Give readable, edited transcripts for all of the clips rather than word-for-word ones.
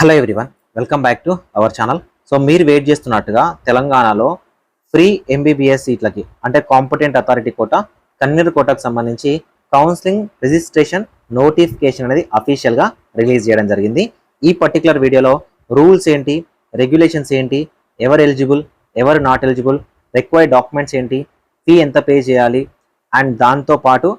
Hello everyone, welcome back to our channel. So మీరు wait చేస్తున్నట్టుగా తెలంగాణలో ఫ్రీ ఎంబీబీఎస్ సీట్లకి అంటే కాంపిటెంట్ అథారిటీ కోటా, కన్వీనర్ కోటాకు సంబంధించి కౌన్సిలింగ్ రిజిస్ట్రేషన్ నోటిఫికేషన్ అనేది అఫీషియల్గా రిలీజ్ చేయడం జరిగింది. ఈ పర్టికులర్ వీడియోలో రూల్స్ ఏంటి, రెగ్యులేషన్స్ ఏంటి, ఎవరు ఎలిజిబుల్, ఎవరు నాట్ ఎలిజిబుల్, రిక్వైర్డ్ డాక్యుమెంట్స్ ఏంటి, ఫీ ఎంత పే చేయాలి, అండ్ దాంతోపాటు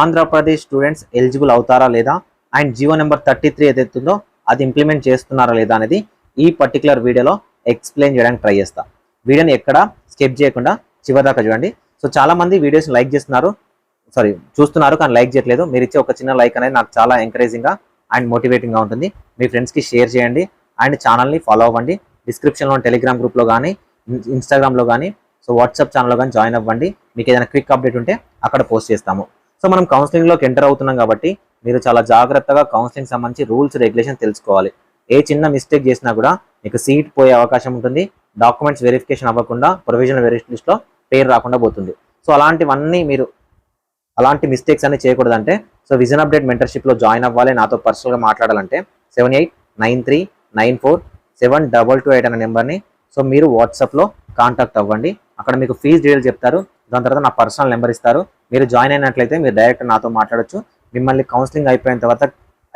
ఆంధ్రప్రదేశ్ స్టూడెంట్స్ ఎలిజిబుల్ అవుతారా లేదా, అండ్ జియో నెంబర్ 33 ఏదైతుందో అది ఇంప్లిమెంట్ చేస్తున్నారా లేదా అనేది ఈ పర్టికులర్ వీడియోలో ఎక్స్ప్లెయిన్ చేయడానికి ట్రై చేస్తా. వీడియోని ఎక్కడ స్కిప్ చేయకుండా చివరిదాకా చూడండి. సో చాలా మంది వీడియోస్ లైక్ చేస్తున్నారు, చూస్తున్నారు కానీ లైక్ చేయట్లేదు. మీరు ఇచ్చే ఒక చిన్న లైక్ అనేది నాకు చాలా ఎంకరేజింగ్గా అండ్ మోటివేటింగ్గా ఉంటుంది. మీ ఫ్రెండ్స్కి షేర్ చేయండి అండ్ ఛానల్ని ఫాలో అవ్వండి. డిస్క్రిప్షన్లో టెలిగ్రామ్ గ్రూప్లో కానీ, ఇన్స్టాగ్రామ్లో కానీ, సో వాట్సాప్ ఛానల్లో కానీ జాయిన్ అవ్వండి. మీకు ఏదైనా క్విక్ అప్డేట్ ఉంటే అక్కడ పోస్ట్ చేస్తాము. సో మనం కౌన్సిలింగ్లోకి ఎంటర్ అవుతున్నాం కాబట్టి మీరు చాలా జాగ్రత్తగా కౌన్సిలింగ్ సంబంధించి రూల్స్ రెగ్యులేషన్ తెలుసుకోవాలి. ఏ చిన్న మిస్టేక్ చేసినా కూడా మీకు సీట్ పోయే అవకాశం ఉంటుంది. డాక్యుమెంట్స్ వెరిఫికేషన్ అవ్వకుండా ప్రొవిజనల్ మెరిట్ లిస్ట్లో పేరు రాకుండా పోతుంది. సో అలాంటి మిస్టేక్స్ అన్ని చేయకూడదంటే సో విజన్ అప్డేట్ మెంటర్షిప్లో జాయిన్ అవ్వాలి. నాతో పర్సనల్గా మాట్లాడాలంటే 7893947228 అనే నెంబర్ని సో మీరు వాట్సాప్లో కాంటాక్ట్ అవ్వండి. అక్కడ మీకు ఫీజు డీటెయిల్స్ చెప్తారు. దాని తర్వాత నా పర్సనల్ నెంబర్ ఇస్తారు. మీరు జాయిన్ అయినట్లయితే మీరు డైరెక్ట్ నాతో మాట్లాడొచ్చు. మిమ్మల్ని కౌన్సిలింగ్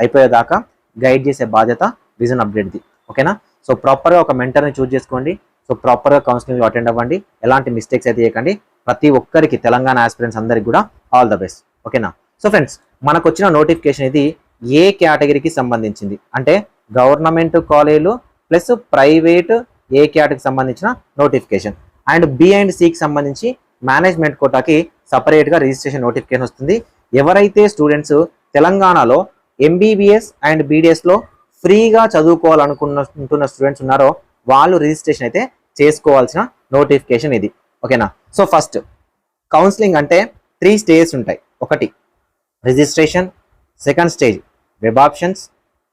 అయిపోయేదాకా గైడ్ చేసే బాధ్యత విజన్ అప్డేట్ది. ఓకేనా? సో ప్రాపర్గా ఒక మెంటర్ని చూస్ చేసుకోండి. సో ప్రాపర్గా కౌన్సిలింగ్లో అటెండ్ అవ్వండి. ఎలాంటి మిస్టేక్స్ అయితే చేయకండి. ప్రతి ఒక్కరికి, తెలంగాణ ఆస్పిరెంట్స్ అందరికి కూడా ఆల్ ద బెస్ట్. ఓకేనా? సో ఫ్రెండ్స్, మనకు వచ్చిన నోటిఫికేషన్ ఇది ఏ కేటగిరీకి సంబంధించింది అంటే గవర్నమెంట్ కాలేజీలు ప్లస్ ప్రైవేట్ ఏ కేటగిరీకి సంబంధించిన నోటిఫికేషన్, అండ్ బి అండ్ సికి సంబంధించి మేనేజ్మెంట్ కోటాకి సపరేట్గా రిజిస్ట్రేషన్ నోటిఫికేషన్ వస్తుంది. ఎవరైతే స్టూడెంట్స్ తెలంగాణలో ఎంబీబీఎస్ అండ్ బీడీఎస్లో ఫ్రీగా చదువుకోవాలనుకుంటున్న స్టూడెంట్స్ ఉన్నారో వాళ్ళు రిజిస్ట్రేషన్ అయితే చేసుకోవాల్సిన నోటిఫికేషన్ ఇది. ఓకేనా? సో ఫస్ట్ కౌన్సిలింగ్ అంటే 3 స్టేజెస్ ఉంటాయి. ఒకటి registration, second stage web options,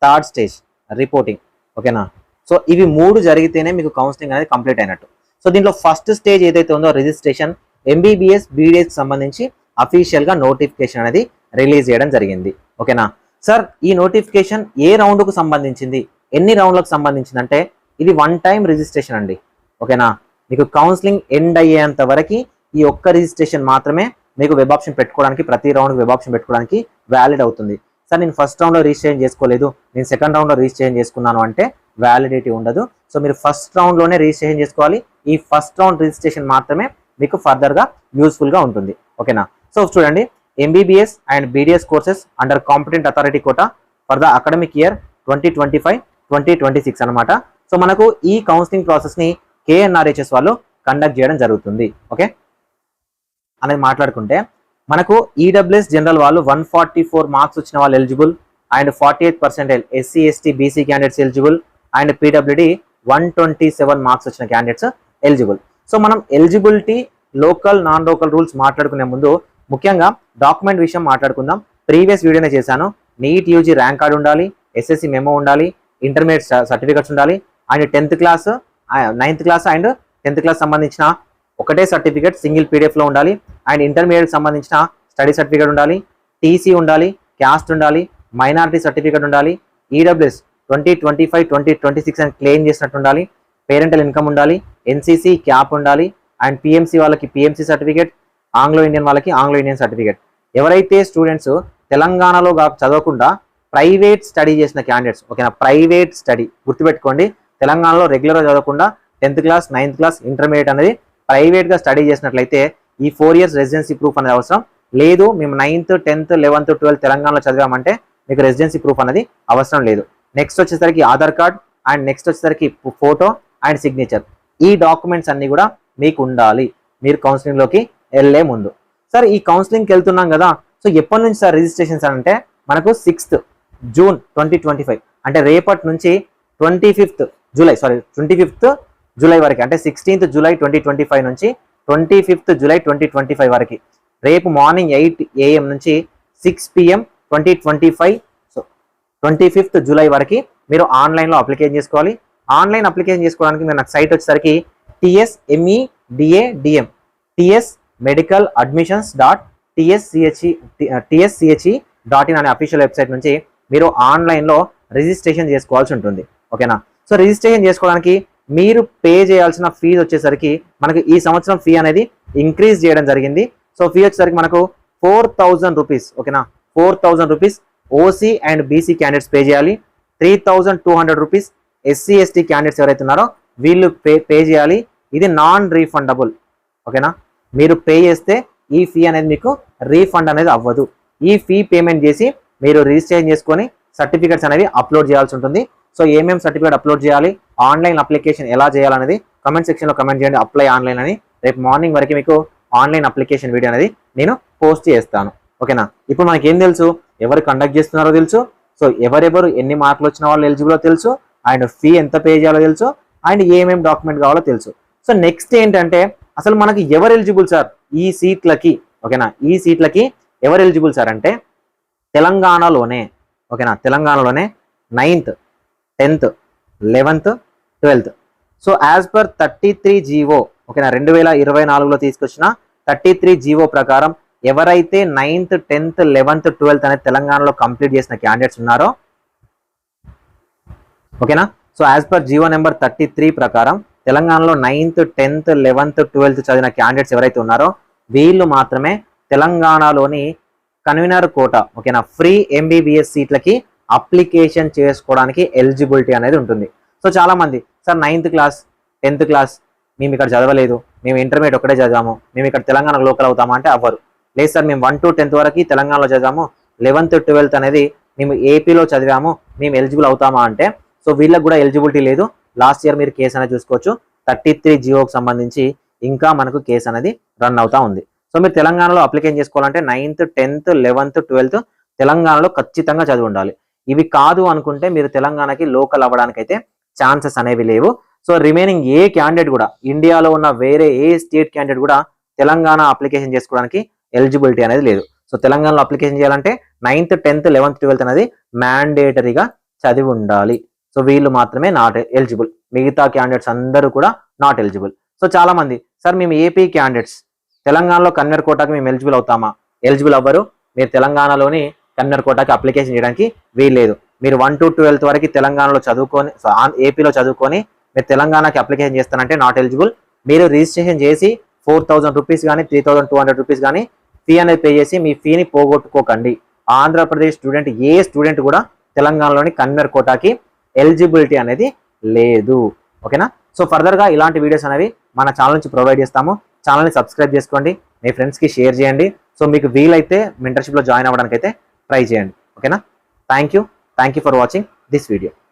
third stage reporting. ఓకేనా? సో ఇవి 3 జరిగితేనే మీకు కౌన్సిలింగ్ అనేది కంప్లీట్ అయినట్టు. సో దీంట్లో ఫస్ట్ స్టేజ్ ఏదైతే ఉందో రిజిస్ట్రేషన్, ఎంబీబీఎస్ బీడీఎస్ సంబంధించి అఫీషియల్గా నోటిఫికేషన్ అనేది రిలీజ్ చేయడం జరిగింది. ఓకేనా? సార్, ఈ నోటిఫికేషన్ ఏ రౌండ్కు సంబంధించింది, ఎన్ని రౌండ్లకు సంబంధించింది అంటే ఇది 1 టైం రిజిస్ట్రేషన్ అండి. ఓకేనా? మీకు కౌన్సిలింగ్ ఎండ్ అయ్యేంత వరకు ఈ ఒక్క రిజిస్ట్రేషన్ మాత్రమే మీకు వెబ్ ఆప్షన్ పెట్టుకోవడానికి, ప్రతి రౌండ్కి వెబ్ ఆప్షన్ పెట్టుకోవడానికి వ్యాలిడ్ అవుతుంది. సార్, నేను ఫస్ట్ రౌండ్లో రిజిస్ట్రేషన్ చేసుకోలేదు, నేను సెకండ్ రౌండ్లో రిజిస్ట్రేషన్ చేసుకున్నాను అంటే వ్యాలిడిటీ ఉండదు. సో మీరు ఫస్ట్ రౌండ్లోనే రిజిస్ట్రేషన్ చేసుకోవాలి. ఈ ఫస్ట్ రౌండ్ రిజిస్ట్రేషన్ మాత్రమే మీకు ఫర్దర్గా యూస్ఫుల్గా ఉంటుంది. ఓకేనా? సో చూడండి, MBBS and BDS courses under competent authority quota for the academic year 2025-2026 అనమాట. సో మనకు ఈ కౌన్సిలింగ్ ప్రాసెస్ని కేఎన్ఆర్హెచ్ఎస్ వాళ్ళు కండక్ట్ చేయడం జరుగుతుంది. ఓకే అనేది మాట్లాడుకుంటే మనకు ఈడబ్ల్యూఎస్ జనరల్ వాళ్ళు 144 మార్క్స్ వచ్చిన వాళ్ళు eligible, and 48% SC ST BC candidates eligible, and PWD 127 marks వచ్చిన క్యాండిడేట్స్ ఎలిజిబుల్. సో మనం eligibility, local non local rules మాట్లాడుకునే ముందు ముఖ్యంగా డాక్యుమెంట్ విషయం మాట్లాడుకుందాం. ప్రీవియస్ వీడియోనే చేశాను. నీట్ యూజీ ర్యాంక్ కార్డ్ ఉండాలి, ఎస్ఎస్సి మెమో ఉండాలి, ఇంటర్మీడియట్ సర్టిఫికెట్స్ ఉండాలి, and 10th class, 9th class and 10th class సంబంధించిన ఒకటే సర్టిఫికేట్ సింగిల్ పీడిఎఫ్లో ఉండాలి, అండ్ ఇంటర్మీడియట్ సంబంధించిన స్టడీ సర్టిఫికేట్ ఉండాలి, టీసీ ఉండాలి, క్యాస్ట్ ఉండాలి, మైనారిటీ సర్టిఫికేట్ ఉండాలి, ఈడబ్ల్యూఎస్ 2025-2026 అని క్లెయిమ్ చేసినట్టు ఉండాలి, పేరెంటల్ ఇన్కమ్ ఉండాలి, ఎన్సీసీ క్యాప్ ఉండాలి, అండ్ పిఎంసీ వాళ్ళకి పిఎంసీ సర్టిఫికేట్, ఆంగ్లో ఇండియన్ వాళ్ళకి ఆంగ్లో ఇండియన్ సర్టిఫికేట్. ఎవరైతే స్టూడెంట్స్ తెలంగాణలో చదవకుండా ప్రైవేట్ స్టడీ చేసిన క్యాండిడేట్స్, ఓకేనా, ప్రైవేట్ స్టడీ గుర్తుపెట్టుకోండి, తెలంగాణలో రెగ్యులర్గా చదవకుండా 10th class, 9th class, intermediate అనేది ప్రైవేట్గా స్టడీ చేసినట్లయితే ఈ 4 years రెసిడెన్సీ ప్రూఫ్ అనేది అవసరం లేదు. మేము 9th, 10th, 11th, 12th తెలంగాణలో చదివామంటే మీకు రెసిడెన్సీ ప్రూఫ్ అనేది అవసరం లేదు. నెక్స్ట్ వచ్చేసరికి ఆధార్ కార్డ్, అండ్ నెక్స్ట్ వచ్చేసరికి ఫోటో అండ్ సిగ్నేచర్. ఈ డాక్యుమెంట్స్ అన్ని కూడా మీకు ఉండాలి మీరు కౌన్సిలింగ్లోకి వెళ్ళే ముందు. సార్, ఈ కౌన్సిలింగ్కి వెళ్తున్నాం కదా, సో ఎప్పటి నుంచి సార్ రిజిస్ట్రేషన్స్ అంటే మనకు 6th జూన్ 2025 అంటే రేపటి నుంచి 25th జూలై వరకు, అంటే 16th జూలై 2025 నుంచి 25th జూలై 2025 వరకు, రేపు మార్నింగ్ 8 AM నుంచి 6 PM 2025, సో 25th జూలై వరకు మీరు ఆన్లైన్లో అప్లికేషన్ చేసుకోవాలి. ఆన్లైన్ అప్లికేషన్ చేసుకోవడానికి మీరు నాకు సైట్ వచ్చేసరికి TSMEDADM TSmedicalaladmissions.tsche.in అనే అఫీషియల్ వెబ్సైట్ నుంచి మీరు ఆన్లైన్లో రిజిస్ట్రేషన్ చేసుకోవాల్సి ఉంటుంది. ఓకేనా. సో రిజిస్ట్రేషన్ చేసుకోవడానికి మీరు పే చేయాల్సిన ఫీజు వచ్చేసరికి మనకి ఈ సంవత్సరం ఫీ అనేది ఇంక్రీజ్ చేయడం జరిగింది. సో ఫీ వచ్చేసరికి మనకు 4,000 రూపీస్, ఓకేనా. 4,000 rupees OC and BC candidates pay చేయాలి. 3,200 రూపీస్ ఎస్సీ ఎస్టీ క్యాండిడేట్స్ ఎవరైతే ఉన్నారో వీళ్ళు పే చేయాలి. ఇది నాన్ రీఫండబుల్, ఓకేనా. మీరు పే చేస్తే ఈ ఫీ అనేది మీకు రీఫండ్ అనేది అవ్వదు. ఈ ఫీ పేమెంట్ చేసి మీరు రిజిస్ట్రేషన్ చేసుకొని సర్టిఫికెట్స్ అనేవి అప్లోడ్ చేయాల్సి ఉంటుంది. సో ఏమేమి సర్టిఫికేట్ అప్లోడ్ చేయాలి, ఆన్లైన్ అప్లికేషన్ ఎలా చేయాలనేది కమెంట్ సెక్షన్లో కమెంట్ చేయండి. అప్లై ఆన్లైన్ అని రేపు మార్నింగ్ వరకు మీకు ఆన్లైన్ అప్లికేషన్ వీడియో అనేది నేను పోస్ట్ చేస్తాను, ఓకేనా. ఇప్పుడు మనకి ఏం తెలుసు, ఎవరు కండక్ట్ చేస్తున్నారో తెలుసు, సో ఎవరెవరు ఎన్ని మార్కులు వచ్చిన వాళ్ళు ఎలిజిబులో తెలుసు, అండ్ ఫీ ఎంత పే చేయాలో తెలుసు, అండ్ ఏమేమి డాక్యుమెంట్ కావాలో తెలుసు. సో నెక్స్ట్ ఏంటంటే అసలు మనకి ఎవరు ఎలిజిబుల్ సార్ ఈ సీట్లకి, ఓకేనా. ఈ సీట్లకి ఎవరు ఎలిజిబుల్ సార్ అంటే తెలంగాణలోనే, ఓకేనా, తెలంగాణలోనే 9th, 10th, 11th, 12th. So as per 33 GO, ఓకేనా, 2024లో తీసుకొచ్చిన 33 జీవో ప్రకారం ఎవరైతే 9th, 10th, 11th, 12th అనేది తెలంగాణలో కంప్లీట్ చేసిన క్యాండిడేట్స్ ఉన్నారో, ఓకేనా. So as per GO number 33 ప్రకారం తెలంగాణలో 9th, 10th, 11th, 12th చదివిన క్యాండిడేట్స్ ఎవరైతే ఉన్నారో వీళ్ళు మాత్రమే తెలంగాణలోని కన్వీనర్ కోటా, ఓకేనా, ఫ్రీ ఎంబీబీఎస్ సీట్లకి అప్లికేషన్ చేసుకోవడానికి ఎలిజిబిలిటీ అనేది ఉంటుంది. సో చాలా మంది sir 9th class 10th class మేము ఇక్కడ చదవలేదు, మేము ఇంటర్మీడియట్ ఒకటే చదివాము, మేము ఇక్కడ తెలంగాణకు లోకల్ అవుతామా అంటే అవ్వరు. లేదు సార్ మేము 1 to 10th వరకు తెలంగాణలో చదివాము, 11th, 12th అనేది మేము ఏపీలో చదివాము, మేము ఎలిజిబుల్ అవుతామా అంటే సో వీళ్ళకి కూడా ఎలిజిబిలిటీ లేదు. లాస్ట్ ఇయర్ మీరు కేసు అనేది చూసుకోవచ్చు. 33 జీవోకి సంబంధించి ఇంకా మనకు కేసు అనేది రన్ అవుతా ఉంది. సో మీరు తెలంగాణలో అప్లికేషన్ చేసుకోవాలంటే 9th, 10th, 11th, 12th తెలంగాణలో ఖచ్చితంగా చదివి ఉండాలి. ఇవి కాదు అనుకుంటే మీరు తెలంగాణకి లోకల్ అవ్వడానికి అయితే ఛాన్సెస్ అనేవి లేవు. సో రిమైనింగ్ ఏ క్యాండిడేట్ కూడా, ఇండియాలో ఉన్న వేరే ఏ స్టేట్ క్యాండిడేట్ కూడా తెలంగాణ అప్లికేషన్ చేసుకోవడానికి ఎలిజిబిలిటీ అనేది లేదు. సో తెలంగాణలో అప్లికేషన్ చేయాలంటే 9th, 10th, 11th, 12th అనేది మ్యాండేటరీగా చదివి ఉండాలి. సో వీళ్ళు మాత్రమే నాట్ ఎలిజిబుల్, మిగతా క్యాండిడేట్స్ అందరూ కూడా నాట్ ఎలిజిబుల్. సో చాలా మంది సార్ మేము ఏపీ క్యాండిడేట్స్ తెలంగాణలో కన్నర్ కోటాకి మేము ఎలిజిబుల్ అవుతామా? ఎలిజిబుల్ అవ్వరు. మీరు తెలంగాణలోని కన్నర్ కోటాకి అప్లికేషన్ చేయడానికి వీల్లేదు. మీరు 1 to 12th వరకు తెలంగాణలో చదువుకొని ఏపీలో చదువుకొని మీరు తెలంగాణకి అప్లికేషన్ చేస్తానంటే నాట్ ఎలిజిబుల్. మీరు రిజిస్ట్రేషన్ చేసి 4,000 రూపీస్ కానీ 3,200 రూపీస్ కానీ ఫీ అనేది పే చేసి మీ ఫీని పోగొట్టుకోకండి. ఆంధ్రప్రదేశ్ స్టూడెంట్ ఏ స్టూడెంట్ కూడా తెలంగాణలోని కన్నర్ కోటాకి ఎలిజిబిలిటీ అనేది లేదు, ఓకేనా. సో ఫర్దర్గా ఇలాంటి వీడియోస్ అనేవి మన ఛానల్ నుంచి ప్రొవైడ్ చేస్తాము. ఛానల్ని సబ్స్క్రైబ్ చేసుకోండి, మీ ఫ్రెండ్స్కి షేర్ చేయండి. సో మీకు వీలైతే మెంటర్షిప్లో జాయిన్ అవ్వడానికి అయితే ట్రై చేయండి, ఓకేనా. Thank you for watching this video.